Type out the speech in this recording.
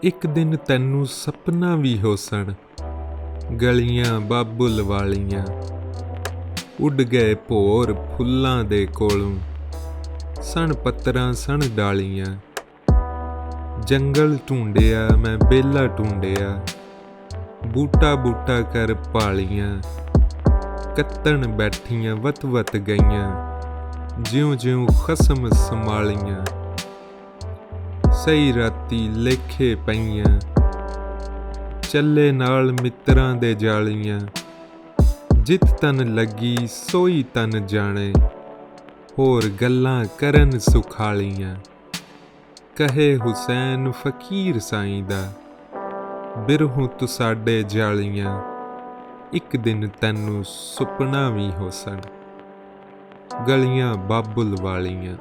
ਇੱਕ ਦਿਨ ਤੈਨੂੰ ਸਪਨਾ ਵੀ ਹੋ ਸਣ, ਗਲੀਆਂ ਬਾਬੁਲ ਵਾਲੀਆਂ। ਉੱਡ ਗਏ ਭੋਰ ਫੁੱਲਾਂ ਦੇ ਕੋਲੋਂ, ਸਣ ਪੱਤਰਾਂ ਸਣ ਡਾਲੀਆਂ। ਜੰਗਲ ਢੂੰਡਿਆ ਮੈਂ ਬੇਲਾ ਢੂੰਡਿਆ, ਬੂਟਾ ਬੂਟਾ ਕਰ ਪਾਲੀਆਂ। ਕੱਤਣ ਬੈਠੀਆਂ ਵਤ ਵਤ ਗਈਆਂ, ਜਿਉਂ ਜਿਉਂ ਖਸਮ ਸੰਭਾਲੀਆਂ। ਸਹੀ ਰਾਤੀ ਲੇਖੇ ਪਈਆਂ, ਚੱਲੇ ਨਾਲ ਮਿੱਤਰਾਂ ਦੇ ਜਾਲੀਆਂ। ਜਿਤ ਤਨ ਲੱਗੀ ਸੋਈ ਤਨ ਜਾਣੇ, ਹੋਰ ਗੱਲਾਂ ਕਰਨ ਸੁਖਾਲੀਆਂ। ਕਹੇ ਹੁਸੈਨ ਫਕੀਰ ਸਾਈਂ ਦਾ, ਬਿਰਹੋਂ ਤੂੰ ਸਾਡੇ ਜਾਲੀਆਂ। ਇੱਕ ਦਿਨ ਤੈਨੂੰ ਸੁਪਨਾ ਵੀ ਹੋ ਸਣ, ਗਲੀਆਂ ਬਾਬੁਲ ਵਾਲੀਆਂ।